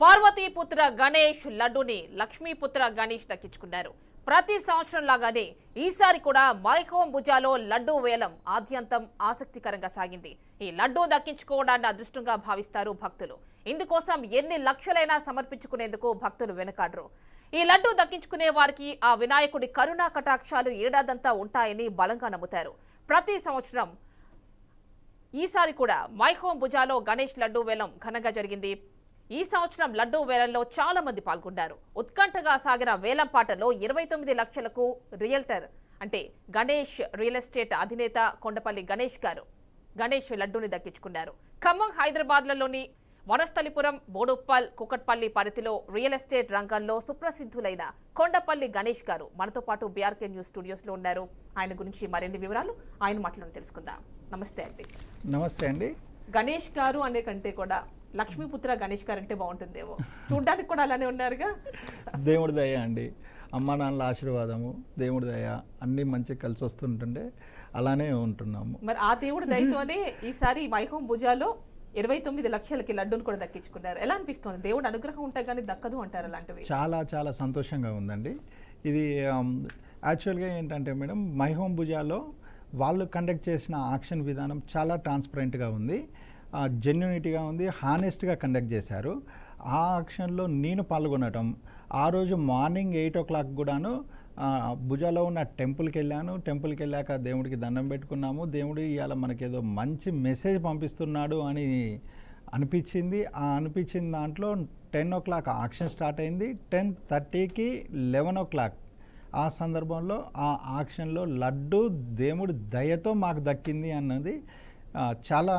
పార్వతీపుత్ర గణేష్ లడ్డూని లక్ష్మీపుత్ర గణేష్ దక్కించుకున్నారు. ప్రతి సంవత్సరం లాగానే ఈసారి కూడా మైహోం భుజాలో లడ్డూ వేలం ఆద్యంతం ఆసక్తికరంగా సాగింది. ఈ లడ్డూ దక్కించుకోవడాన్ని అదృష్టంగా భావిస్తారు భక్తులు. ఇందుకోసం ఎన్ని లక్షలైనా సమర్పించుకునేందుకు భక్తులు వెనకాడరు. ఈ లడ్డూ దక్కించుకునే వారికి ఆ వినాయకుడి కరుణా కటాక్షాలు ఏడాదంతా ఉంటాయని బలంగా నమ్ముతారు. ప్రతి సంవత్సరం ఈసారి కూడా మైహోం భుజాలో గణేష్ లడ్డూ వేలం ఘనంగా జరిగింది. ఈ సంవత్సరం లడ్డూ వేలంలో చాలా మంది పాల్గొన్నారు. ఉత్కంఠగా సాగిన వేలం పాటలో 29 లక్షలకు రియల్టర్ అంటే గణేష్ రియల్ ఎస్టేట్ అధినేత కొండపల్లి గణేష్ గారు గణేష్ లడ్డూని దక్కించుకున్నారు. ఖమ్మం, హైదరాబాద్లలోని వనస్థలిపురం, బోడుప్పల్, కుకట్పల్లి పరిధిలో రియల్ ఎస్టేట్ రంగంలో సుప్రసిద్ధులైన కొండపల్లి గణేష్ గారు మనతో పాటు బీఆర్కే న్యూస్ స్టూడియోస్ లో ఉన్నారు. ఆయన గురించి మరిన్ని వివరాలు ఆయన మాటలను తెలుసుకుందాం. నమస్తే అండి. నమస్తే అండి. గణేష్ గారు అనే కంటే కూడా లక్ష్మీపుత్ర గణేష్ గారు అంటే బాగుంటుందేమో. చూడ్డానికి కూడా అలానే ఉన్నారుగా. దేవుడి దయ అండి, అమ్మా నాన్నల ఆశీర్వాదము, దేవుడి దయ అన్నీ మంచి కలిసి వస్తుంటుండే అలానే ఉంటున్నాము. మరి ఆ దేవుడి దయతోనే ఈసారి మైహోం భుజాలో 29 లక్షలకి లడ్డూను కూడా దక్కించుకున్నారు. ఎలా అనిపిస్తుంది? దేవుడు అనుగ్రహం ఉంటే కానీ దక్కదు అంటారు. అలాంటివి చాలా చాలా సంతోషంగా ఉందండి. ఇది యాక్చువల్గా ఏంటంటే మేడం, మైహోం భుజాలో వాళ్ళు కండక్ట్ చేసిన ఆక్షన్ విధానం చాలా ట్రాన్స్పరెంట్గా ఉంది, జెన్యూనిటీగా ఉంది, హానెస్ట్గా కండక్ట్ చేశారు. ఆ ఆక్షన్లో నేను పాల్గొనటం, ఆ రోజు మార్నింగ్ 8 o'clock కూడాను భుజాలో ఉన్న టెంపుల్కి వెళ్ళాను. టెంపుల్కి వెళ్ళాక దేవుడికి దండం పెట్టుకున్నాము. దేవుడు ఇవాళ మనకేదో మంచి మెసేజ్ పంపిస్తున్నాడు అని అనిపించింది. ఆ అనిపించిన దాంట్లో 10 o'clock ఆక్షన్ స్టార్ట్ అయింది. 10:30కి 11 o'clock ఆ సందర్భంలో ఆ ఆక్షన్లో లడ్డు దేవుడి దయతో మాకు దక్కింది అన్నది చాలా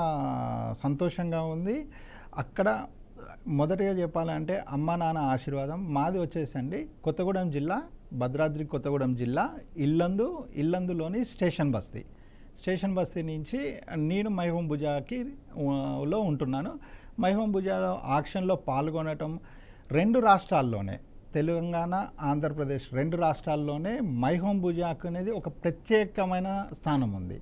సంతోషంగా ఉంది. అక్కడ మొదటిగా చెప్పాలంటే అమ్మ నాన్న ఆశీర్వాదం. మాది వచ్చేసండి కొత్తగూడెం జిల్లా, భద్రాద్రి కొత్తగూడెం జిల్లా, ఇల్లందులోని స్టేషన్ బస్తీ నుంచి నేను మైహోం భుజాకి లో ఉంటున్నాను. మైహోం భుజా ఆక్షన్లో పాల్గొనటం 2 రాష్ట్రాల్లోనే, తెలంగాణ, ఆంధ్రప్రదేశ్ 2 రాష్ట్రాల్లోనే మైహోం భుజాకు అనేది ఒక ప్రత్యేకమైన స్థానం ఉంది.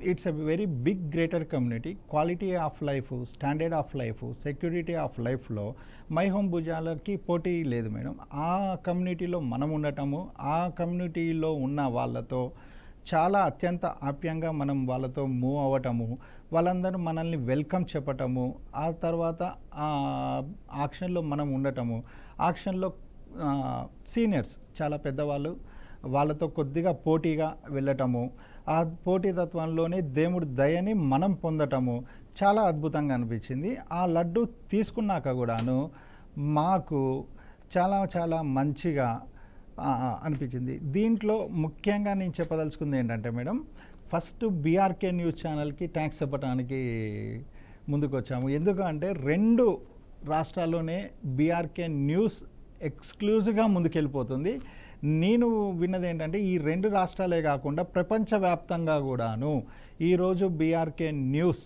It's a very big greater community. Quality of life, standard of life, security of లైఫ్లో మైహోం భుజాలకి పోటీ లేదు మేడం. ఆ కమ్యూనిటీలో మనం ఉండటము, ఆ కమ్యూనిటీలో ఉన్న వాళ్ళతో చాలా అత్యంత ఆప్యంగా మనం వాళ్ళతో మూవ్ అవ్వటము, వాళ్ళందరూ మనల్ని వెల్కమ్ చెప్పటము, ఆ తర్వాత ఆక్షన్లో మనం ఉండటము, ఆక్షన్లో సీనియర్స్ చాలా పెద్దవాళ్ళు, వాళ్ళతో కొద్దిగా పోటీగా వెళ్ళటము, ఆ పోటీతత్వంలోనే దేవుడి దయని మనం పొందటము చాలా అద్భుతంగా అనిపించింది. ఆ లడ్డు తీసుకున్నాక కూడాను మాకు చాలా చాలా మంచిగా అనిపించింది. దీంట్లో ముఖ్యంగా నేను చెప్పదలుచుకుంది ఏంటంటే మేడం, ఫస్ట్ బీఆర్కే న్యూస్ ఛానల్కి థ్యాంక్స్ చెప్పడానికి ముందుకు వచ్చాము. ఎందుకంటే 2 రాష్ట్రాల్లోనే బీఆర్కే న్యూస్ ఎక్స్క్లూజివ్గా ముందుకెళ్ళిపోతుంది. నేను విన్నది ఏంటంటే ఈ 2 రాష్ట్రాలే కాకుండా ప్రపంచవ్యాప్తంగా కూడాను ఈరోజు బీఆర్కే న్యూస్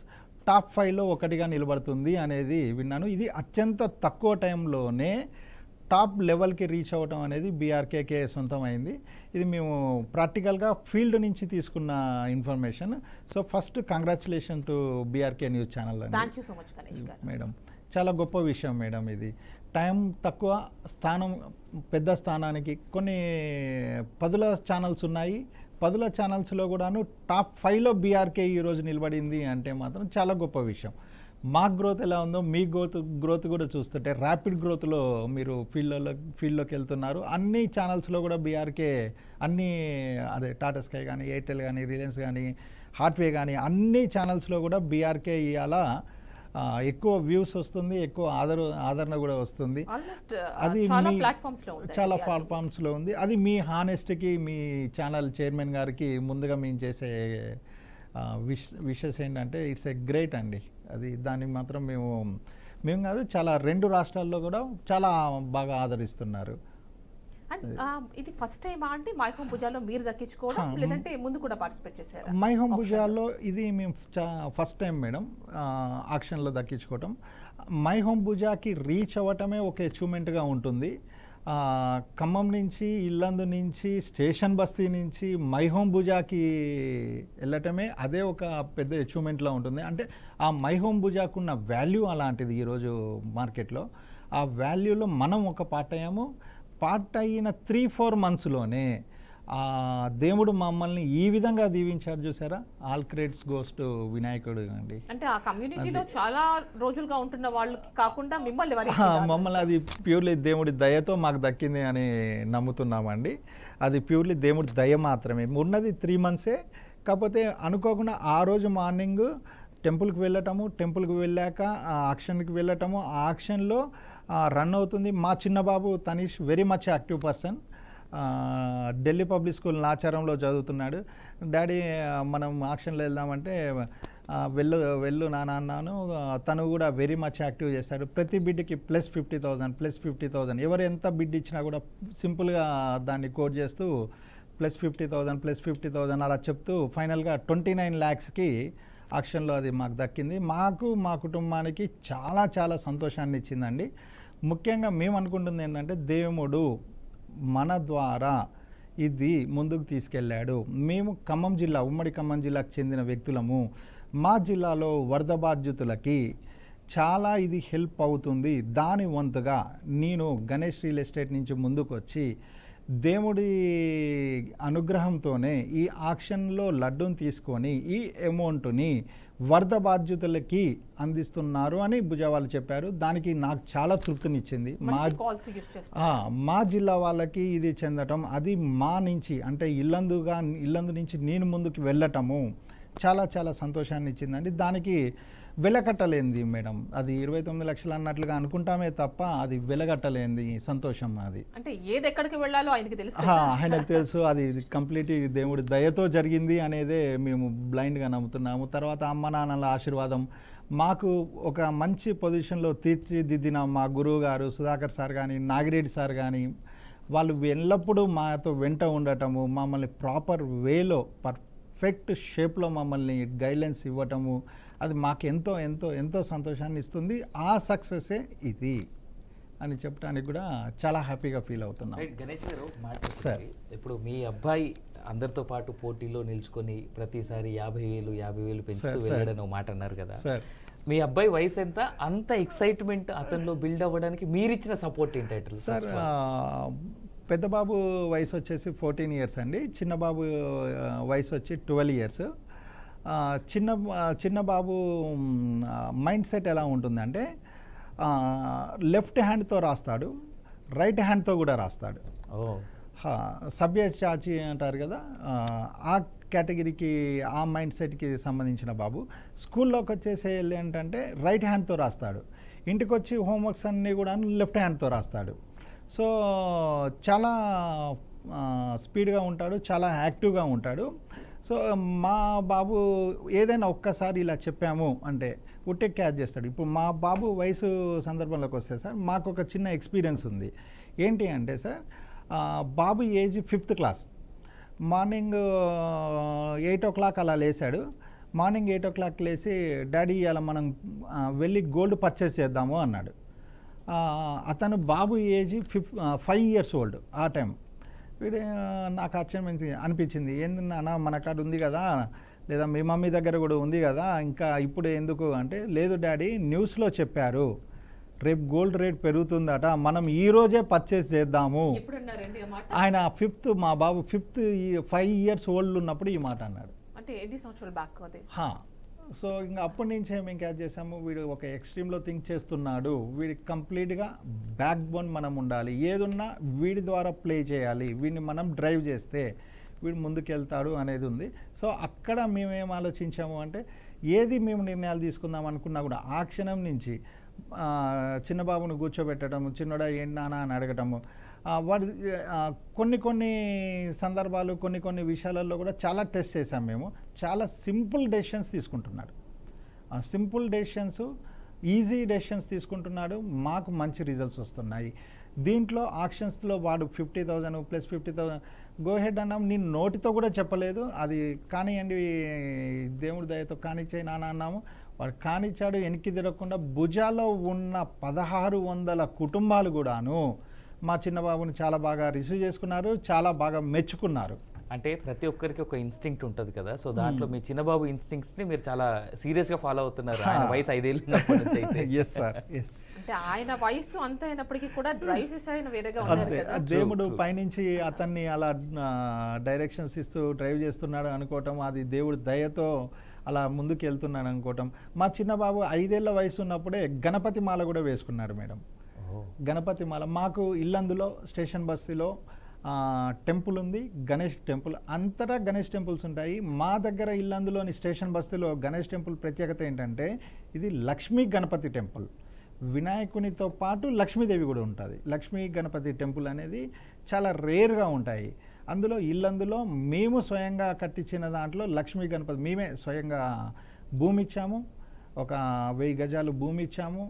టాప్ 5లో ఒకటిగా నిలబడుతుంది అనేది విన్నాను. ఇది అత్యంత తక్కువ టైంలోనే టాప్ లెవెల్కి రీచ్ అవ్వటం అనేది బీఆర్కేకే సొంతమైంది. ఇది మేము ప్రాక్టికల్గా ఫీల్డ్ నుంచి తీసుకున్న information. So first congratulation to BRK news channel madam. చాలా గొప్ప విషయం మేడం. ఇది టైం తక్కువ, స్థానం పెద్ద స్థానానికి కొన్ని 10 ఛానల్స్ ఉన్నాయి. 10 ఛానల్స్లో కూడాను టాప్ 5లో బీఆర్కే ఈరోజు నిలబడింది అంటే మాత్రం చాలా గొప్ప విషయం. మా గ్రోత్ ఎలా ఉందో మీ గ్రోత్ కూడా చూస్తుంటే ర్యాపిడ్ గ్రోత్లో మీరు ఫీల్డ్లోకి వెళ్తున్నారు. అన్ని ఛానల్స్లో కూడా బీఆర్కే అన్ని టాటా స్కై కానీ, ఎయిర్టెల్ కానీ, రిలయన్స్ కానీ, హార్ట్వే కానీ అన్ని ఛానల్స్లో కూడా బీఆర్కే ఇవాళ ఎక్కువ వ్యూస్ వస్తుంది, ఎక్కువ ఆదరణ కూడా వస్తుంది. అది చాలా ప్లాట్ఫామ్స్లో ఉంది. అది మీ హానెస్ట్కి, మీ ఛానల్ చైర్మన్ గారికి ముందుగా మేము చేసే విషెస్ ఏంటంటే ఇట్స్ ఎ గ్రేట్ అండి. అది దానికి మాత్రం మేము కాదు, చాలా 2 రాష్ట్రాల్లో కూడా చాలా బాగా ఆదరిస్తున్నారు. ఇది ఫస్ట్ టైం అంటే మైహోం భుజాలో మీరు దక్కించుకోవడం, లేదంటే ముందు కూడా పార్టిసిపేట్ చేశారు? మైహోం భుజాలో ఇది మేము ఫస్ట్ టైం మేడం ఆక్షన్లో దక్కించుకోవటం. మైహోం భుజాకి రీచ్ అవ్వటమే ఒక అచీవ్మెంట్గా ఉంటుంది. ఖమ్మం నుంచి, ఇల్లందు నుంచి, స్టేషన్ బస్తీ నుంచి మైహోం భుజాకి వెళ్ళటమే అదే ఒక పెద్ద అచీవ్మెంట్లా ఉంటుంది. అంటే ఆ మైహోం భుజాకున్న వాల్యూ అలాంటిది ఈరోజు మార్కెట్లో. ఆ వాల్యూలో మనం ఒక పార్ట్ అయ్యాము. పార్ట్ అయిన 3-4 మంత్స్లోనే దేవుడు మమ్మల్ని ఈ విధంగా దీవించారు చూసారా. ఆల్ క్రెడిట్స్ గోస్ టు వినాయకుడు అండి. అంటే ఆ కమ్యూనిటీలో చాలా రోజులుగా ఉంటున్న వాళ్ళకి కాకుండా మమ్మల్ని అది ప్యూర్లీ దేవుడి దయతో మాకు దక్కింది అని నమ్ముతున్నామండి. అది ప్యూర్లీ దేవుడి దయ మాత్రమే. ఉన్నది 3 మంత్సే. కాకపోతే అనుకోకుండా ఆ రోజు మార్నింగ్ టెంపుల్కి వెళ్ళటము, టెంపుల్కి వెళ్ళాక ఆక్షన్కి వెళ్ళటము, ఆ ఆక్షన్లో రన్ అవుతుంది. మా చిన్న బాబు Tanish very much active person, Delhi public school నాచారంలో చదువుతున్నాడు. డాడీ మనం ఆక్షన్లో వెళ్దామంటే వెళ్ళు నాన్న అన్నాను. తను కూడా వెరీ మచ్ యాక్టివ్ చేస్తాడు. ప్రతి బిడ్కి +50,000 ఎవరు ఎంత బిడ్ ఇచ్చినా కూడా సింపుల్గా దాన్ని కోట్ చేస్తూ +50,000 అలా చెప్తూ ఫైనల్గా 29 lakhsకి ఆక్షన్లో అది మాకు దక్కింది. మాకు మా కుటుంబానికి చాలా చాలా సంతోషాన్ని ఇచ్చిందండి. ముఖ్యంగా మేము అనుకుంటుంది ఏంటంటే దేవుడు మన ద్వారా ఇది ముందుకు తీసుకెళ్ళాడు. మేము ఖమ్మం జిల్లా, ఉమ్మడి ఖమ్మం జిల్లాకు చెందిన వ్యక్తులము. మా జిల్లాలో వరద బాధితులకి చాలా ఇది హెల్ప్ అవుతుంది. దాని వంతుగా నేను గణేష్ రియల్ ఎస్టేట్ నుంచి ముందుకు వచ్చి దేవుడి అనుగ్రహంతోనే ఈ ఆక్షన్లో లడ్డూని తీసుకొని ఈ అమౌంట్ని వరద బాధ్యతలకి అందిస్తున్నారు అని భుజావాళ్ళు చెప్పారు. దానికి నాకు చాలా తృప్తినిచ్చింది. మా జిల్లా వాళ్ళకి ఇది చెందటం, అది మా నుంచి అంటే ఇల్లందు నుంచి నేను ముందుకు వెళ్ళటము చాలా చాలా సంతోషాన్ని ఇచ్చిందండి. దానికి వెలకట్టలేంది మేడం. అది 29 లక్షలు అన్నట్లుగా అనుకుంటామే తప్ప అది వెలగట్టలేంది సంతోషం. అది అంటే ఏది ఎక్కడికి వెళ్ళాలో ఆయనకి తెలుసు, ఆయనకు తెలుసు. అది కంప్లీట్ దేవుడి దయతో జరిగింది అనేదే మేము బ్లైండ్గా నమ్ముతున్నాము. తర్వాత అమ్మ నాన్నల ఆశీర్వాదం, మాకు ఒక మంచి పొజిషన్లో తీర్చిదిద్దిన మా గురువు గారు సుధాకర్ సార్ కానీ, నాగిరెడ్డి సార్ కానీ, వాళ్ళు ఎల్లప్పుడూ మాతో వెంట ఉండటము, మమ్మల్ని ప్రాపర్ వేలో పర్ఫెక్ట్ షేప్లో మమ్మల్ని గైడ్లైన్స్ ఇవ్వటము, అది మాకు ఎంతో ఎంతో ఎంతో సంతోషాన్ని ఇస్తుంది. ఆ సక్సెసే ఇది అని చెప్పడానికి కూడా చాలా హ్యాపీగా ఫీల్ అవుతున్నాం. గణేష్ గారు సార్, ఇప్పుడు మీ అబ్బాయి అందరితో పాటు పోటీలో నిల్చుకొని ప్రతిసారి 50,000 పెంచుతూ వెళ్ళాడని ఒక మాట అన్నారు కదా సార్. మీ అబ్బాయి వయసు ఎంత? అంత ఎక్సైట్మెంట్ అతనిలో బిల్డ్ అవ్వడానికి మీరు ఇచ్చిన సపోర్ట్ ఏంటి సార్? పెద్ద బాబు వయసు వచ్చేసి 14 years అండి. చిన్న బాబు వయసు వచ్చి 12 years. చిన్న బాబు మైండ్ సెట్ ఎలా ఉంటుందంటే లెఫ్ట్ హ్యాండ్తో రాస్తాడు, రైట్ హ్యాండ్తో కూడా రాస్తాడు. సభ్యచాచి అంటారు కదా, ఆ కేటగిరీకి ఆ మైండ్ సెట్కి సంబంధించిన బాబు. స్కూల్లోకి వచ్చేసి ఏంటంటే రైట్ హ్యాండ్తో రాస్తాడు, ఇంటికి వచ్చి హోంవర్క్స్ అన్నీ కూడా లెఫ్ట్ హ్యాండ్తో రాస్తాడు. సో చాలా స్పీడ్గా ఉంటాడు, చాలా యాక్టివ్గా ఉంటాడు. సో మా బాబు ఏదైనా ఒక్కసారి ఇలా చెప్పాము అంటే ఉట్టే క్యాచ్ చేస్తాడు. ఇప్పుడు మా బాబు వయసు సందర్భంలోకి వస్తే సార్, మాకు ఒక చిన్న ఎక్స్పీరియన్స్ ఉంది. ఏంటి అంటే సార్, బాబు age 5th class. Morning 8 o'clock అలా లేచాడు. మార్నింగ్ 8 o'clock లేచి డాడీ ఇలా మనం వెళ్ళి గోల్డ్ పర్చేస్ చేద్దాము అన్నాడు. అతను బాబు ఏజ్ 5 years old ఆ టైం. వీడు నాకు ఆశ్చర్యం అనిపించింది. ఏంది నాన్న మన కాడ ఉంది కదా, లేదా మీ మమ్మీ దగ్గర కూడా ఉంది కదా, ఇంకా ఇప్పుడు ఎందుకు అంటే, లేదు డాడీ న్యూస్లో చెప్పారు రేపు గోల్డ్ రేట్ పెరుగుతుందట, మనం ఈరోజే పర్చేస్ చేద్దాము. ఆయన మా బాబు 5 years old ఉన్నప్పుడు ఈ మాట అన్నాడు. అంటే 8 సంవత్సరాల బ్యాక్ అది. సో ఇంకా అప్పటి నుంచే మేము క్యాచ్ చేసాము, వీడు ఒక ఎక్స్ట్రీమ్లో థింక్ చేస్తున్నాడు, వీడికి కంప్లీట్గా బ్యాక్ బోన్ మనం ఉండాలి, ఏదున్నా వీడి ద్వారా ప్లే చేయాలి, వీడిని మనం డ్రైవ్ చేస్తే వీడు ముందుకెళ్తాడు అనేది ఉంది. సో అక్కడ మేమేం ఆలోచించాము అంటే, ఏది మేము నిర్ణయాలు తీసుకుందాం అనుకున్నా కూడా ఆ క్షణం నుంచి చిన్నబాబును కూర్చోబెట్టడము, చిన్నడా ఏంటి నాన్న అని అడగటము, వాడు కొన్ని సందర్భాలు కొన్ని విషయాలలో కూడా చాలా టెస్ట్ చేసాం మేము. చాలా సింపుల్ డెసిషన్స్ తీసుకుంటున్నాడు, సింపుల్ డెసిషన్స్, ఈజీ డెసిషన్స్ తీసుకుంటున్నాడు. మాకు మంచి రిజల్ట్స్ వస్తున్నాయి. దీంట్లో ఆక్షన్స్లో వాడు 50,000 + 50,000 గో హెడ్ అన్నాం. నేను నోటితో కూడా చెప్పలేదు, అది కానివ్వండి దేవుడి దయతో కానిచ్చాయి నాన్న అన్నాము. వాడు కానిచ్చాడు. వెనక్కి తిరగకుండా భుజాల్లో ఉన్న 1600 కుటుంబాలు కూడాను మా చిన్నబాబుని చాలా బాగా రిసీవ్ చేసుకున్నారు, చాలా బాగా మెచ్చుకున్నారు. అంటే ప్రతి ఒక్కరికి ఒక ఇన్స్టింక్ట్ ఉంటుంది కదా, సో దాంట్లో మీ చిన్నబాబు ఇన్స్టింక్ట్స్ ని మీరు చాలా సీరియస్ గా ఫాలో అవుతున్నారు. ఆయన వయసు 5 ఏళ్ళు ఉన్నప్పటి నుంచి అయితే. Yes sir, yes. అంటే ఆయన వయసు అంత అయినప్పటికీ కూడా డ్రైవ్ చేసి ఆయన వేరేగా ఉన్నారు కదా. దేవుడు పైనుంచి అతన్ని అలా డైరెక్షన్స్ ఇస్తూ డ్రైవ్ చేస్తున్నాడు అనుకోవటం, అది దేవుడి దయతో అలా ముందుకు వెళ్తున్నాడు అనుకోవటం. మా చిన్న బాబు 5 ఏళ్ల వయసు ఉన్నప్పుడే గణపతి మాల కూడా వేసుకున్నాడు మేడం. గణపతి మాల మాకు ఇల్లందులో స్టేషన్ బస్తీలో టెంపుల్ ఉంది, గణేష్ టెంపుల్. అంతటా గణేష్ టెంపుల్స్ ఉంటాయి. మా దగ్గర ఇల్లందులోని స్టేషన్ బస్తీలో గణేష్ టెంపుల్ ప్రత్యేకత ఏంటంటే ఇది లక్ష్మీ గణపతి టెంపుల్. వినాయకునితో పాటు లక్ష్మీదేవి కూడా ఉంటుంది. లక్ష్మీ గణపతి టెంపుల్ అనేది చాలా రేర్గా ఉంటాయి. అందులో ఇల్లందులో మేము స్వయంగా కట్టించిన దాంట్లో లక్ష్మీ గణపతి మేమే స్వయంగా భూమి ఇచ్చాము. ఒక 1000 గజాలు భూమి ఇచ్చాము,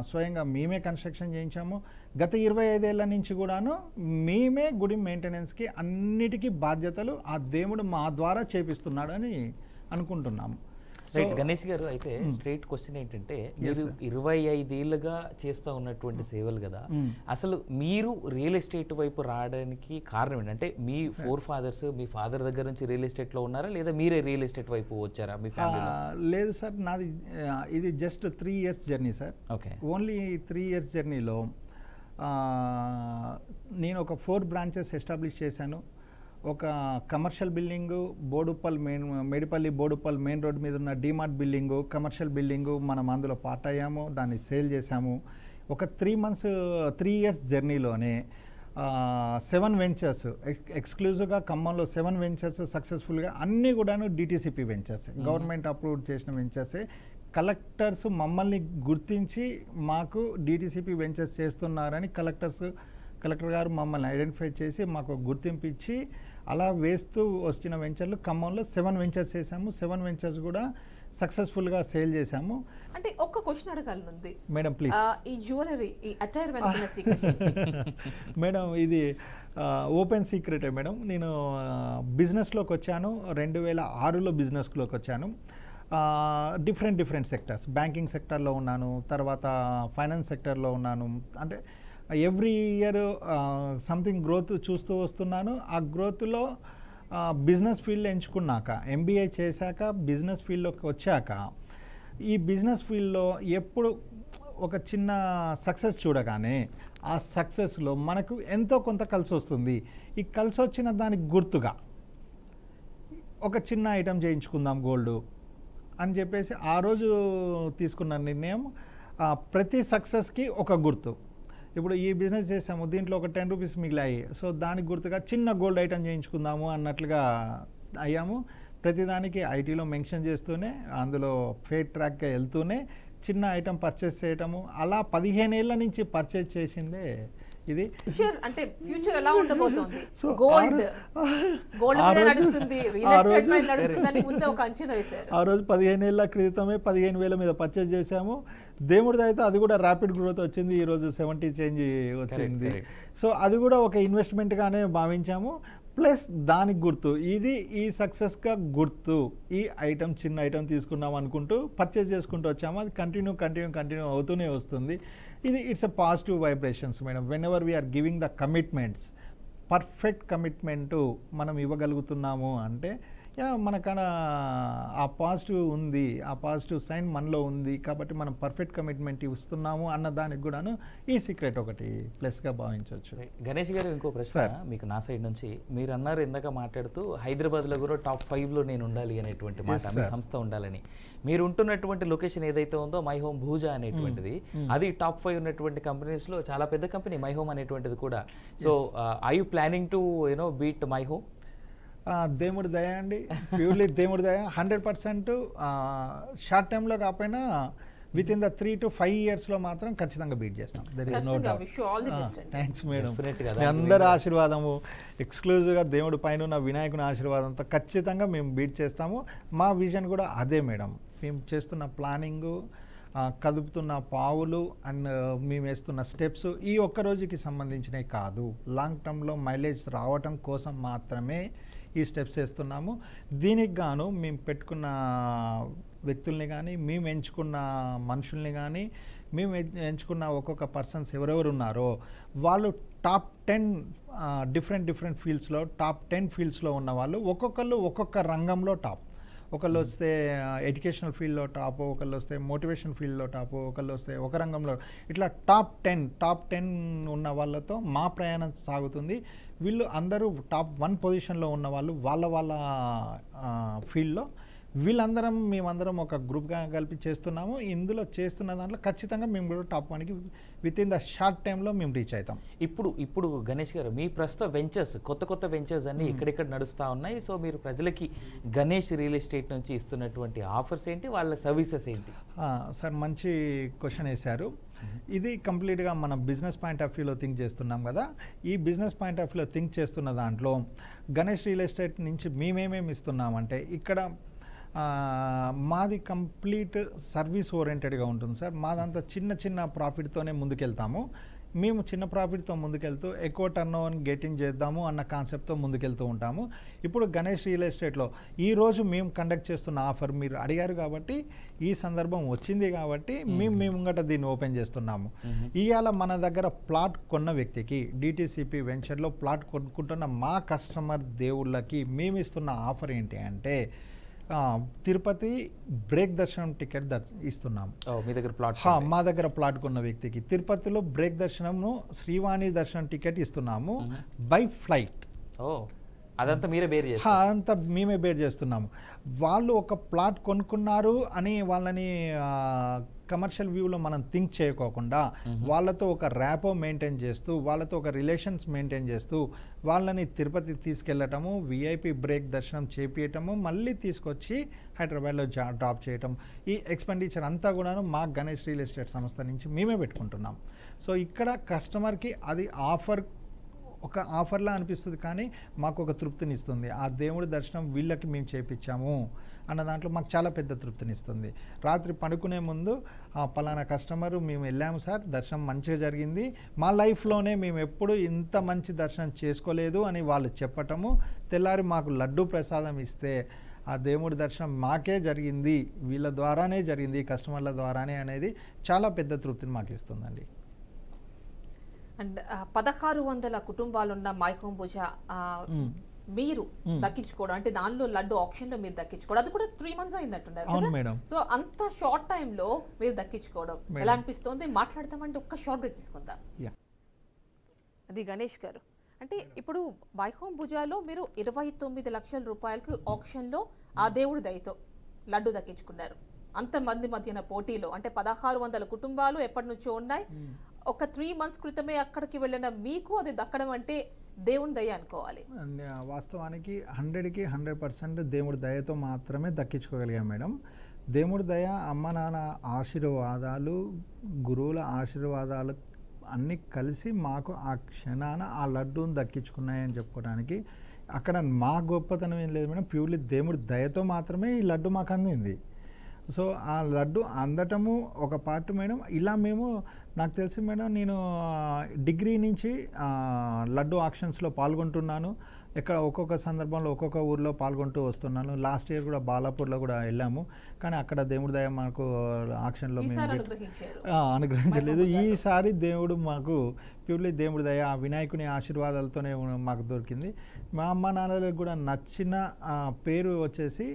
స్వయంగా మేమే కన్స్ట్రక్షన్ చేయించాము. గత 25 ఏళ్ల నుంచి కూడాను మేమే గుడి మెయింటెనెన్స్కి అన్నిటికీ బాధ్యతలు ఆ దేవుడు మా ద్వారా చేపిస్తున్నాడు అని అనుకుంటున్నాము. రైట్ గణేష్ గారు, అయితే స్ట్రైట్ క్వశ్చన్ ఏంటంటే, మీరు 25 ఏళ్ళుగా చేస్తూ ఉన్నటువంటి సేవలు కదా, అసలు మీరు రియల్ ఎస్టేట్ వైపు రావడానికి కారణం ఏంటంటే మీ ఫోర్ ఫాదర్స్ మీ ఫాదర్ దగ్గర నుంచి రియల్ ఎస్టేట్ లో ఉన్నారా, లేదా మీరే రియల్ ఎస్టేట్ వైపు వచ్చారా మీ ఫ్యామిలీలో? లేదు సార్, నాది ఇది just 3 years journey sir. Okay. Only 3 years జర్నీలో నేను ఒక 4 branches ఎస్టాబ్లిష్ చేశాను. ఒక commercial building Boduppal Medipally Boduppal main road మీద ఉన్న డీమార్ట్ బిల్డింగు, కమర్షియల్ బిల్డింగు మనం అందులో పార్ట్ అయ్యాము, దాన్ని సేల్ చేశాము. ఒక 3 years జర్నీలోనే 7 వెంచర్స్ ఎక్స్క్లూజివ్గా ఖమ్మంలో 7 వెంచర్స్ సక్సెస్ఫుల్గా అన్నీ కూడాను డిటిసిపి వెంచర్స్, గవర్నమెంట్ అప్రూవ్ చేసిన వెంచర్సే. కలెక్టర్స్ మమ్మల్ని గుర్తించి మాకు డిటిసిపి వెంచర్స్ చేస్తున్నారని కలెక్టర్ గారు మమ్మల్ని ఐడెంటిఫై చేసి మాకు గుర్తింపు ఇచ్చి అలా వేస్తూ వచ్చిన వెంచర్లు ఖమ్మంలో 7 వెంచర్స్ చేసాము. 7 వెంచర్స్ కూడా సక్సెస్ఫుల్గా సేల్ చేసాము. అంటే ఒక్క క్వశ్చన్ అడగాలనుంది మేడం, ప్లీజ్. ఈ జ్యువెలరీ, ఈ అటైర్ వెనుకున్న సీక్రెట్ మేడం, ఇది ఓపెన్ సీక్రెటే మేడం. నేను బిజినెస్లోకి వచ్చాను 2006లో బిజినెస్లోకి వచ్చాను. డిఫరెంట్ సెక్టర్స్, బ్యాంకింగ్ సెక్టర్లో ఉన్నాను, తర్వాత ఫైనాన్స్ సెక్టర్లో ఉన్నాను. అంటే ఎవ్రీ ఇయర్ సంథింగ్ గ్రోత్ చూస్తూ వస్తున్నాను. ఆ గ్రోత్లో బిజినెస్ ఫీల్డ్ ఎంచుకున్నాక, ఎంబీఏ చేశాక బిజినెస్ ఫీల్డ్లోకి వచ్చాక, ఈ బిజినెస్ ఫీల్డ్లో ఎప్పుడు ఒక చిన్న సక్సెస్ చూడగానే ఆ సక్సెస్లో మనకు ఎంతో కొంత కలిసి వస్తుంది. ఈ కలిసి వచ్చిన దానికి గుర్తుగా ఒక చిన్న ఐటెం చేయించుకుందాం గోల్డ్ అని చెప్పేసి ఆ రోజు తీసుకున్న నిర్ణయం. ప్రతి సక్సెస్కి ఒక గుర్తు. ఇప్పుడు ఈ బిజినెస్ చేసాము, దీంట్లో ఒక 10 రూపీస్ మిగిలాయి, సో దానికి గుర్తుగా చిన్న గోల్డ్ ఐటమ్ చేయించుకుందాము అన్నట్లుగా అయ్యాము. ప్రతిదానికి ఐటీలో మెన్షన్ చేస్తూనే, అందులో ఫేర్ ట్రాక్గా వెళ్తూనే చిన్న ఐటమ్ పర్చేస్ చేయటము. అలా 15 ఏళ్ల నుంచి పర్చేస్ చేసిందే ఇది. అంటే ఫ్యూచర్ ఎలా ఉండబోతోంది? గోల్డ్ మీద నడుస్తుంది, రియల్ ఎస్టేట్ మీద నడుస్తుందని ముందే ఒక అంచనా వేశారు. ఆ రోజు 15 ఏళ్ల క్రితమే 15,000 మీద పర్చేస్ చేశాము. దేవుడిది అయితే అది కూడా ర్యాపిడ్ గ్రోత్ వచ్చింది. ఈరోజు 70 చేంజ్ వచ్చింది. సో అది కూడా ఒక ఇన్వెస్ట్మెంట్గానే భావించాము. ప్లస్ దానికి గుర్తు ఇది, ఈ సక్సెస్గా గుర్తు ఈ ఐటమ్, చిన్న ఐటమ్ తీసుకున్నాం అనుకుంటూ పర్చేస్ చేసుకుంటూ వచ్చాము. అది కంటిన్యూ అవుతూనే వస్తుంది. ఇది it's a positive vibrations madam. Whenever we are giving the commitments, perfect commitment మనం ఇవ్వగలుగుతున్నాము అంటే మనకన్నా ఆ పాజిటివ్ ఉంది, ఆ పాజిటివ్ సైన్ మనలో ఉంది కాబట్టి మనం పర్ఫెక్ట్ కమిట్మెంట్ ఇస్తున్నాము అన్న దానికి కూడాను ఈ సీక్రెట్ ఒకటి ప్లస్గా భావించవచ్చు. గణేష్ గారు, ఇంకో ప్రశ్న మీకు నా సైడ్ నుంచి. మీరు అన్నారు ఇందాక మాట్లాడుతూ హైదరాబాద్లో కూడా టాప్ 5లో నేను ఉండాలి అనేటువంటి మాట, మీ సంస్థ ఉండాలని. మీరు ఉంటున్నటువంటి లొకేషన్ ఏదైతే ఉందో మై హోమ్ భూజా అనేటువంటిది, అది టాప్ 5 ఉన్నటువంటి కంపెనీస్లో చాలా పెద్ద కంపెనీ మై హోమ్ అనేటువంటిది కూడా. So are you planning to beat my home? దేవుడి దయ అండి, ప్యూర్లీ దేవుడి దయ. 100% షార్ట్ టైంలో కాకపోయినా విత్ ఇన్ ద 3 to 5 yearsలో మాత్రం ఖచ్చితంగా బీట్ చేస్తాం. థ్యాంక్స్ మేడం, అందరి ఆశీర్వాదము, ఎక్స్క్లూజివ్గా దేవుడి పైన ఉన్న వినాయకుని ఆశీర్వాదంతో ఖచ్చితంగా మేము బీట్ చేస్తాము. మా విజన్ కూడా అదే మేడం. మేము చేస్తున్న ప్లానింగు, కదుపుతున్న పావులు అండ్ మేము వేస్తున్న స్టెప్స్ ఈ ఒక్క రోజుకి సంబంధించినవి కాదు. లాంగ్ టర్మ్లో మైలేజ్ రావటం కోసం మాత్రమే ఈ స్టెప్స్ వేస్తున్నాము. దీనికి గాను మేము పెట్టుకున్న వ్యక్తుల్ని కానీ, మేము ఎంచుకున్న మనుషుల్ని కానీ మేము ఎంచుకున్న ఒక్కొక్క పర్సన్స్ ఎవరెవరు ఉన్నారో వాళ్ళు టాప్ 10 డిఫరెంట్ ఫీల్డ్స్లో టాప్ 10 ఫీల్డ్స్లో ఉన్న వాళ్ళు ఒక్కొక్కళ్ళు ఒక్కొక్క రంగంలో టాప్. ఒకళ్ళు వస్తే ఎడ్యుకేషనల్ ఫీల్డ్లో టాపు, ఒకళ్ళు వస్తే మోటివేషన్ ఫీల్డ్లో టాపు, ఒకళ్ళు వస్తే ఒక రంగంలో, ఇట్లా టాప్ 10 ఉన్న వాళ్ళతో మా ప్రయాణం సాగుతుంది. వీళ్ళు అందరూ టాప్ 1 పొజిషన్లో ఉన్న వాళ్ళు వాళ్ళ ఫీల్డ్లో. మేమందరం ఒక గ్రూప్గా కలిపి చేస్తున్నాము. ఇందులో చేస్తున్న దాంట్లో ఖచ్చితంగా మేము కూడా టాప్ 1కి విత్ ఇన్ ద షార్ట్ టైంలో మేము రీచ్ అవుతాం. ఇప్పుడు గణేష్ గారు, మీ ప్రస్తుత వెంచర్స్, కొత్త వెంచర్స్ అన్నీ ఎక్కడెక్కడ నడుస్తూ ఉన్నాయి. సో మీరు ప్రజలకి గణేష్ రియల్ ఎస్టేట్ నుంచి ఇస్తున్నటువంటి ఆఫర్స్ ఏంటి, వాళ్ళ సర్వీసెస్ ఏంటి? సార్ మంచి క్వశ్చన్ వేశారు. ఇది కంప్లీట్గా మన బిజినెస్ పాయింట్ ఆఫ్ వ్యూలో థింక్ చేస్తున్నాం కదా. ఈ బిజినెస్ పాయింట్ ఆఫ్ వ్యూలో థింక్ చేస్తున్న దాంట్లో గణేష్ రియల్ ఎస్టేట్ నుంచి మేమేమేమి ఇస్తున్నామంటే, ఇక్కడ మాది కంప్లీట్ సర్వీస్ ఓరియంటెడ్గా ఉంటుంది సార్. మాదంతా చిన్న ప్రాఫిట్తోనే ముందుకెళ్తాము. మేము చిన్న ప్రాఫిట్తో ముందుకెళ్తూ ఎక్కువ టర్న్ ఓవర్ గెటింగ్ చేద్దాము అన్న కాన్సెప్ట్తో ముందుకెళ్తూ ఉంటాము. ఇప్పుడు గణేష్ రియల్ ఎస్టేట్లో ఈరోజు మేము కండక్ట్ చేస్తున్న ఆఫర్ మీరు అడిగారు కాబట్టి, ఈ సందర్భం వచ్చింది కాబట్టి మేము ముంగట దీన్ని ఓపెన్ చేస్తున్నాము. ఇవాళ మన దగ్గర ప్లాట్ కొన్న వ్యక్తికి డిటిసిపి వెంచర్లో ప్లాట్ కొనుక్కుంటున్న మా కస్టమర్ దేవుళ్ళకి మేము ఇస్తున్న ఆఫర్ ఏంటి అంటే, తిరుపతి బ్రేక్ దర్శనం టికెట్ ఇస్తున్నాము. మీ దగ్గర ప్లాట్? మా దగ్గర ప్లాట్ కొన్న వ్యక్తికి తిరుపతిలో బ్రేక్ దర్శనము శ్రీవాణి దర్శనం టికెట్ ఇస్తున్నాము బై ఫ్లైట్. అదంతా మీరే బేర్ చేస్తారు? అదంతా మేమే బేర్ చేస్తున్నాము. వాళ్ళు ఒక ప్లాట్ కొనుక్కున్నారు అని వాళ్ళని కమర్షియల్ వ్యూలో మనం థింక్ చేయకోకుండా, వాళ్ళతో ఒక ర్యాపో మెయింటైన్ చేస్తూ, వాళ్ళతో ఒక రిలేషన్స్ మెయింటైన్ చేస్తూ, వాళ్ళని తిరుపతి తీసుకెళ్ళటము, విఐపి బ్రేక్ దర్శనం చేపించటము, మళ్ళీ తీసుకొచ్చి హైదరాబాద్లో డ్రాప్ చేయటం, ఈ ఎక్స్పెండిచర్ అంతా కూడాను మా గణేష్ రియల్ ఎస్టేట్ సంస్థ నుంచి మేమే పెట్టుకుంటున్నాం. సో ఇక్కడ కస్టమర్కి అది ఒక ఆఫర్లా అనిపిస్తుంది, కానీ మాకు ఒక తృప్తినిస్తుంది. ఆ దేవుడి దర్శనం వీళ్ళకి మేము చేపించాము అన్న దాంట్లో మాకు చాలా పెద్ద తృప్తినిస్తుంది. రాత్రి పడుకునే ముందు పలానా కస్టమరు మేము వెళ్ళాము సార్, దర్శనం మంచిగా జరిగింది, మా లైఫ్లోనే మేము ఎప్పుడు ఇంత మంచి దర్శనం చేసుకోలేదు అని వాళ్ళు చెప్పటము, తెల్లారి మాకు లడ్డు ప్రసాదం ఇస్తే ఆ దేవుడి దర్శనం మాకే జరిగింది, వీళ్ళ ద్వారానే జరిగింది, కస్టమర్ల ద్వారానే అనేది చాలా పెద్ద తృప్తిని మాకు ఇస్తుందండి. అండ్ 1600 కుటుంబాలున్న మై హోమ్ భుజా మీరు దక్కించుకోవడం అంటే, దానిలో లడ్డు ఆప్షన్ లో మీరు దక్కించుకోవడం, అది కూడా 3 months అయిందంటున్నారు కదా. సో అంత షార్ట్ టైమ్ లో మీరు దక్కించుకోవడం ఎలా అనిపిస్తుంది? మాట్లాడతామంటే ఒక్క షార్ట్ బ్రేక్ తీసుకుందాం. అది గణేష్ గారు, అంటే ఇప్పుడు మై హోమ్ భుజాలో మీరు 29 లక్షల రూపాయలకు ఆప్షన్ లో ఆ దేవుడి దయతో లడ్డు దక్కించుకున్నారు. అంతమంది మధ్యన పోటీలో, అంటే 1600 కుటుంబాలు ఎప్పటి నుంచో ఉన్నాయి. ఒక 3 months క్రితమే అక్కడికి వెళ్ళిన మీకు అది దక్కడం అంటే దేవుడి దయ అనుకోవాలి. వాస్తవానికి 100కి 100% దేవుడి దయతో మాత్రమే దక్కించుకోగలిగాం మేడం. దేవుడి దయ, అమ్మ నాన్న ఆశీర్వాదాలు, గురువుల ఆశీర్వాదాలు అన్నీ కలిసి మాకు ఆ క్షణాన ఆ లడ్డూని దక్కించుకున్నాయని చెప్పుకోవడానికి అక్కడ మా గొప్పతనం ఏం లేదు మేడం. ప్యూర్లీ దేవుడి దయతో మాత్రమే ఈ లడ్డు మాకు అందింది. సో ఆ లడ్డు అందటము ఒక పార్ట్ మేడం. ఇలా మేము, నాకు తెలిసి మేడం, నేను డిగ్రీ నుంచి లడ్డు ఆక్షన్స్లో పాల్గొంటున్నాను. ఇక్కడ ఒక్కొక్క సందర్భంలో ఒక్కొక్క ఊర్లో పాల్గొంటూ వస్తున్నాను. లాస్ట్ ఇయర్ కూడా బాలాపూర్లో కూడా వెళ్ళాము, కానీ అక్కడ దేవుడి దయ మాకు ఆక్షన్లో మేము అనుగ్రహించలేదు. ఈసారి దేవుడు మాకు ప్యూర్లీ దేవుడి దయ, ఆ వినాయకుని ఆశీర్వాదాలతోనే మాకు దొరికింది. మా అమ్మ నాన్నలకు కూడా నచ్చిన పేరు వచ్చేసి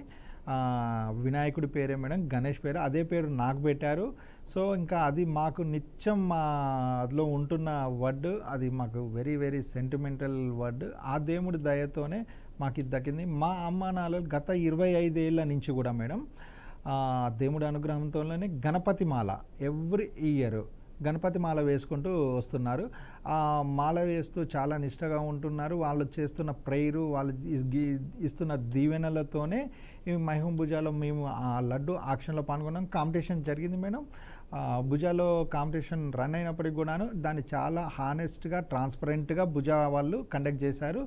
వినాయకుడి పేరే మేడం, గణేష్ పేరు, అదే పేరు నాకు పెట్టారు. సో ఇంకా అది మాకు నిత్యం అదిలో ఉంటున్న వర్డ్, అది మాకు వెరీ వెరీ సెంటిమెంటల్ వర్డ్. ఆ దేవుడి దయతోనే మాకు ఇది దక్కింది. మా అమ్మ నాన్నలు గత 25 ఏళ్ళ నుంచి కూడా మేడం దేవుడి అనుగ్రహంతోనే గణపతి మాల ఎవ్రీ ఇయర్ గణపతి మాల వేసుకుంటూ వస్తున్నారు. ఆ మాల వేస్తూ చాలా నిష్టగా ఉంటున్నారు. వాళ్ళు చేస్తున్న ప్రేయరు, వాళ్ళు ఇస్తున్న దీవెనలతోనే ఈ మై హోమ్ భుజాలో మేము ఆ లడ్డు ఆక్షన్లో పాల్గొన్నాం. కాంపిటీషన్ జరిగింది మేడం. భుజాలో కాంపిటీషన్ రన్ అయినప్పటికి కూడాను దాన్ని చాలా హానెస్ట్గా, ట్రాన్స్పరెంట్గా భుజా వాళ్ళు కండక్ట్ చేశారు.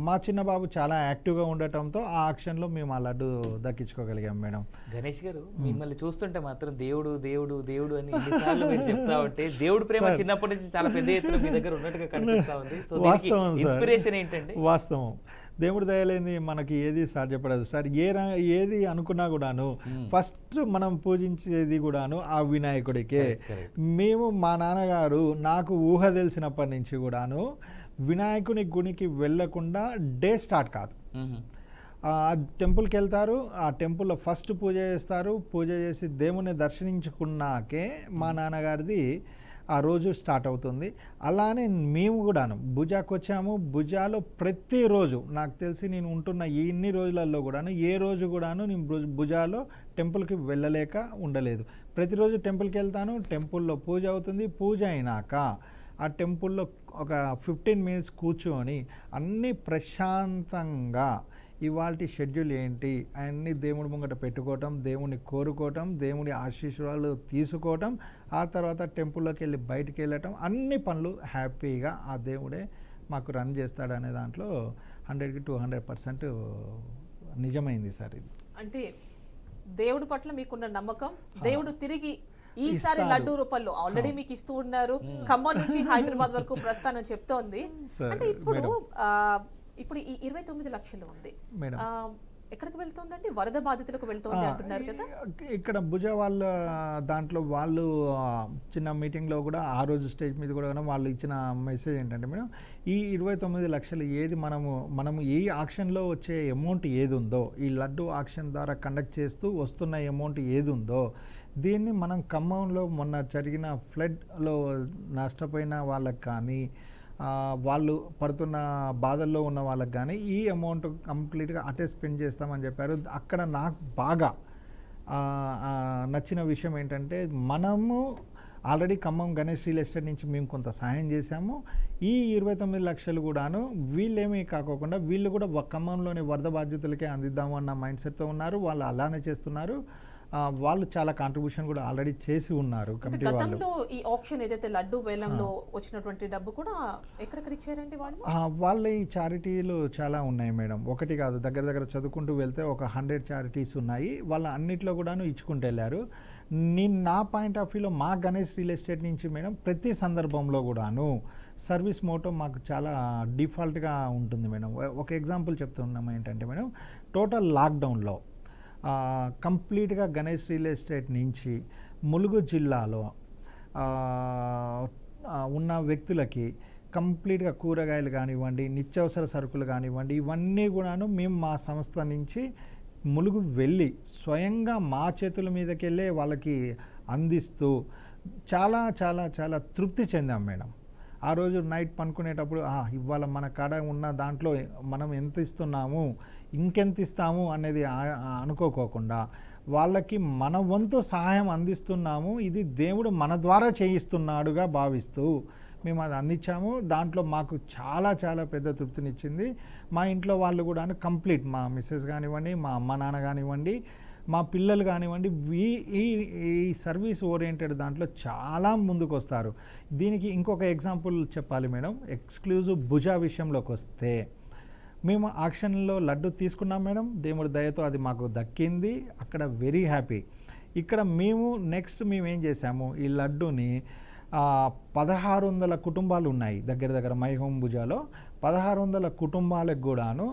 మా చిన్న బాబు చాలా యాక్టివ్గా ఉండటంతో ఆ ఆక్షన్లో మేము ఆ లడ్డు దక్కించుకోగలిగాం మేడం. గణేష్ గారు, మిమ్మల్ని చూస్తుంటే మాత్రం దేవుడు దేవుడు దేవుడు అని ఎన్నిసార్లు మీరు చెప్తా ఉంటే, దేవుడు ప్రేమ చిన్నప్పటి నుంచి చాలా పెద్ద ఎత్తున మీ దగ్గర ఉన్నట్టుగా కనిపిస్తా ఉంది. సో వాస్తవం ఇన్స్పిరేషన్ ఏంటంటే? వాస్తవం దేవుడి దయలేని మనకి ఏది సాధ్యపడదు సార్. ఏది అనుకున్నా కూడాను ఫస్ట్ మనం పూజించేది కూడాను ఆ వినాయకుడికే. మేము మా నాన్నగారు నాకు ఊహ తెలిసినప్పటి నుంచి కూడాను వినాయకుని గుడికి వెళ్ళకుండా డే స్టార్ట్ కాదు. టెంపుల్కి వెళ్తారు, ఆ టెంపుల్లో ఫస్ట్ పూజ చేస్తారు, పూజ చేసి దేవుని దర్శించుకున్నాకే మా నాన్నగారిది ఆ రోజు స్టార్ట్ అవుతుంది. అలానే మేము కూడాను భుజాకు వచ్చాము. భుజాలో ప్రతిరోజు నాకు తెలిసి నేను ఉంటున్న ఇన్ని రోజులలో కూడాను ఏ రోజు కూడాను నేను భుజాలో టెంపుల్కి వెళ్ళలేక ఉండలేదు. ప్రతిరోజు టెంపుల్కి వెళ్తాను, టెంపుల్లో పూజ అవుతుంది. పూజ అయినాక ఆ టెంపుల్లో ఒక 15 మినిట్స్ కూర్చొని అన్నీ ప్రశాంతంగా ఇవాల్టి షెడ్యూల్ ఏంటి అన్నీ దేవుడి ముంగట పెట్టుకోవటం, దేవుని కోరుకోవటం, దేవుడి ఆశీర్వాదాలు తీసుకోవటం, ఆ తర్వాత టెంపుల్లోకి వెళ్ళి బయటికి వెళ్ళటం, అన్ని పనులు హ్యాపీగా ఆ దేవుడే మాకు రన్ చేస్తాడనే దాంట్లో 100కి 200% నిజమైంది సార్. ఇది అంటే దేవుడి పట్ల మీకున్న నమ్మకం, దేవుడు తిరిగి ఈసారి లడ్డూ రూపంలో ఆల్రెడీ మీకు ఇస్తూ ఉన్నారు. ఖమ్మం నుంచి హైదరాబాద్ వరకు ప్రస్థానం చెప్తోంది. అంటే ఇప్పుడు ఈ 29 లక్షలు ఉంది, ఎక్కడికి వెళ్తుందండి? వరద బాధితులకు వెళ్తుంది అంటున్నారు కదా. ఇక్కడ భుజ వాళ్ళ దాంట్లో వాళ్ళు చిన్న మీటింగ్లో కూడా ఆ రోజు స్టేజ్ మీద కూడా వాళ్ళు ఇచ్చిన మెసేజ్ ఏంటంటే మేడం, ఈ 29 లక్షలు ఏది మనము ఈ ఆక్షన్లో వచ్చే అమౌంట్ ఏది ఉందో, ఈ లడ్డు ఆక్షన్ ద్వారా కండక్ట్ చేస్తూ వస్తున్న అమౌంట్ ఏది ఉందో, దీన్ని మనం ఖమ్మంలో మొన్న జరిగిన ఫ్లడ్లో నష్టపోయిన వాళ్ళకి కానీ వాళ్ళు పడుతున్న బాధల్లో ఉన్న వాళ్ళకి కానీ ఈ అమౌంట్ కంప్లీట్గా అటే స్పెండ్ చేస్తామని చెప్పారు. అక్కడ నాకు బాగా నచ్చిన విషయం ఏంటంటే, మనము already Khammam Ganesh real estate నుంచి మేము కొంత సహాయం చేశాము. ఈ 29 లక్షలు కూడాను వీళ్ళేమీ కాకోకుండా వీళ్ళు కూడా ఖమ్మంలోని వరద బాధ్యతలకే అందిద్దాము అన్న మైండ్ సెట్తో ఉన్నారు. వాళ్ళు అలానే చేస్తున్నారు. వాళ్ళు చాలా కాంట్రిబ్యూషన్ కూడా ఆల్రెడీ చేసి ఉన్నారు కమిటీ వాళ్ళు. గతంలో ఈ ఆప్షన్ ఏదైతే లడ్డు వేలంలో వచ్చినటువంటి డబ్బు కూడా ఎక్కడెక్కడ ఇచ్చారండి వాళ్ళు? వాళ్ళ ఈ చారిటీలు చాలా ఉన్నాయి మేడం, ఒకటి కాదు, దగ్గర చదువుకుంటూ వెళ్తే ఒక 100 చారిటీస్ ఉన్నాయి. వాళ్ళ అన్నిట్లో కూడాను ఇచ్చుకుంటూ వెళ్ళారు. నా పాయింట్ ఆఫ్ వ్యూలో మా గణేష్ రియల్ ఎస్టేట్ నుంచి మేడం ప్రతి సందర్భంలో కూడాను సర్వీస్ మోటో మాకు చాలా డిఫాల్ట్గా ఉంటుంది మేడం. ఒక ఎగ్జాంపుల్ చెప్తున్నాము ఏంటంటే మేడం, టోటల్ లాక్డౌన్లో కంప్లీట్గా గణేష్ రియల్ ఎస్టేట్ నుంచి ములుగు జిల్లాలో ఉన్న వ్యక్తులకి కంప్లీట్గా కూరగాయలు కానివ్వండి, నిత్యావసర సరుకులు కానివ్వండి, ఇవన్నీ కూడాను మేము మా సంస్థ నుంచి ములుగు వెళ్ళి స్వయంగా మా చేతుల మీదకి వెళ్ళే వాళ్ళకి అందిస్తూ చాలా చాలా చాలా తృప్తి చెందాం మేడం. ఆ రోజు నైట్ పనుకునేటప్పుడు ఇవాళ మన కాడ ఉన్న దాంట్లో మనం ఎంత ఇస్తున్నాము, ఇంకెంత ఇస్తాము అనేది అనుకోకోకుండా వాళ్ళకి మన వంతు సహాయం అందిస్తున్నాము, ఇది దేవుడు మన ద్వారా చేయిస్తున్నాడుగా భావిస్తూ మేము అది అందించాము. దాంట్లో మాకు చాలా చాలా పెద్ద తృప్తినిచ్చింది. మా ఇంట్లో వాళ్ళు కూడా కంప్లీట్, మా మిస్సెస్ కానివ్వండి, మా అమ్మ నాన్న కానివ్వండి, మా పిల్లలు కానివ్వండి, ఈ సర్వీస్ ఓరియంటెడ్ దాంట్లో చాలా ముందుకు వస్తారు. దీనికి ఇంకొక ఎగ్జాంపుల్ చెప్పాలి మేడం. ఎక్స్క్లూజివ్ భుజా విషయంలోకి వస్తే, మేము ఆక్షన్లో లడ్డు తీసుకున్నాం మేడం, దేవుడి దయతో అది మాకు దక్కింది. అక్కడ వెరీ హ్యాపీ. ఇక్కడ నెక్స్ట్ మేము ఏం చేసాము, ఈ లడ్డుని 1600 కుటుంబాలు ఉన్నాయి దగ్గర మై హోమ్ భుజాలో. 1600 కుటుంబాలకు కూడాను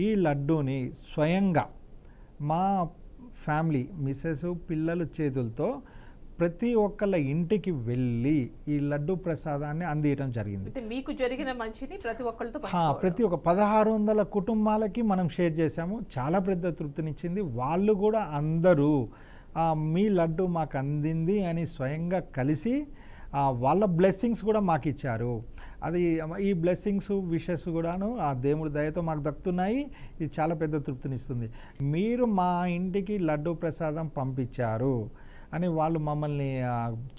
ఈ లడ్డూని స్వయంగా మా ఫ్యామిలీ మిస్సెస్ పిల్లలు చేతులతో ప్రతి ఒక్కళ్ళ ఇంటికి వెళ్ళి ఈ లడ్డు ప్రసాదాన్ని అందించడం జరిగింది. మీకు జరిగిన మంచిని ప్రతి ఒక్కళ్ళతో ప్రతి ఒక్క 1600 కుటుంబాలకి మనం షేర్ చేశాము. చాలా పెద్ద తృప్తినిచ్చింది. వాళ్ళు కూడా అందరూ మీ లడ్డు మాకు అందింది అని స్వయంగా కలిసి వాళ్ళ బ్లెస్సింగ్స్ కూడా మాకు ఇచ్చారు. అది ఈ బ్లెస్సింగ్స్ విషెస్ కూడాను ఆ దేవుడి దయతో మాకు దక్కుతున్నాయి. ఇది చాలా పెద్ద తృప్తినిస్తుంది. మీరు మా ఇంటికి లడ్డు ప్రసాదం పంపించారు అని వాళ్ళు మమ్మల్ని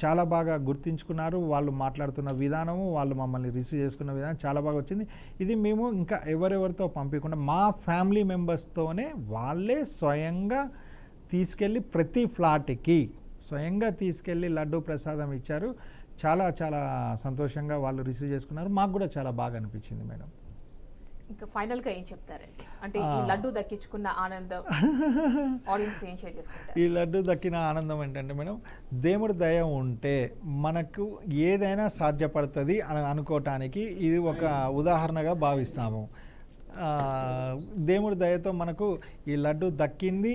చాలా బాగా గుర్తించుకున్నారు. వాళ్ళు మాట్లాడుతున్న విధానము, వాళ్ళు మమ్మల్ని రిసీవ్ చేసుకున్న విధానం చాలా బాగా వచ్చింది. ఇది మేము ఇంకా ఎవరెవరితో పంపించకుండా మా ఫ్యామిలీ మెంబర్స్తోనే వాళ్ళే స్వయంగా తీసుకెళ్ళి ప్రతి ఫ్లాట్కి స్వయంగా తీసుకెళ్ళి లడ్డు ప్రసాదం ఇచ్చారు. చాలా చాలా సంతోషంగా వాళ్ళు రిసీవ్ చేసుకున్నారు. మాకు కూడా చాలా బాగా అనిపించింది మేడం. ఇంకా ఫైనల్గా ఏం చెప్తారండి? అంటే ఈ లడ్డు దక్కించుకున్న ఆనందం ఆడియన్స్ ఏం షేర్ చేసుకుంటారు? ఈ లడ్డు దక్కిన ఆనందం ఏంటంటే మేడం, దేవుడి దయ ఉంటే మనకు ఏదైనా సాధ్యపడుతుంది అని అనుకోవటానికి ఇది ఒక ఉదాహరణగా భావిస్తాము. దేవుడి దయతో మనకు ఈ లడ్డు దక్కింది.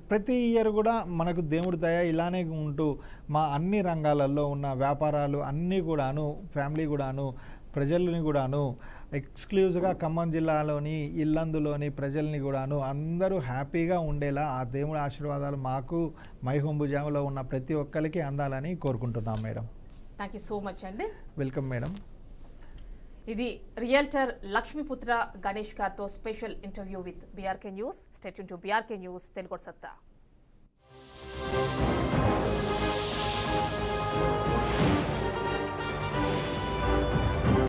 ప్రతి ఇయర్ కూడా మనకు దేవుడి దయ ఇలానే ఉంటూ మా అన్ని రంగాలలో ఉన్న వ్యాపారాలు అన్నీ కూడాను, ఫ్యామిలీ కూడాను, ప్రజల్ని కూడాను, ఎక్స్క్లూజివ్గా ఖమ్మం జిల్లాలోని ఇల్లందులోని ప్రజల్ని కూడాను అందరూ హ్యాపీగా ఉండేలా ఆ దేవుడి ఆశీర్వాదాలు మాకు మై హోమ్ భుజంలో ఉన్న ప్రతి ఒక్కరికి అందాలని కోరుకుంటున్నాం madam. Thank you so much అండి. Welcome madam. ఇది రియల్టర్ లక్ష్మీపుత్ర గణేష్ గారితో special interview with BRK news. Stay tune to BRK news Telugu సత్తా.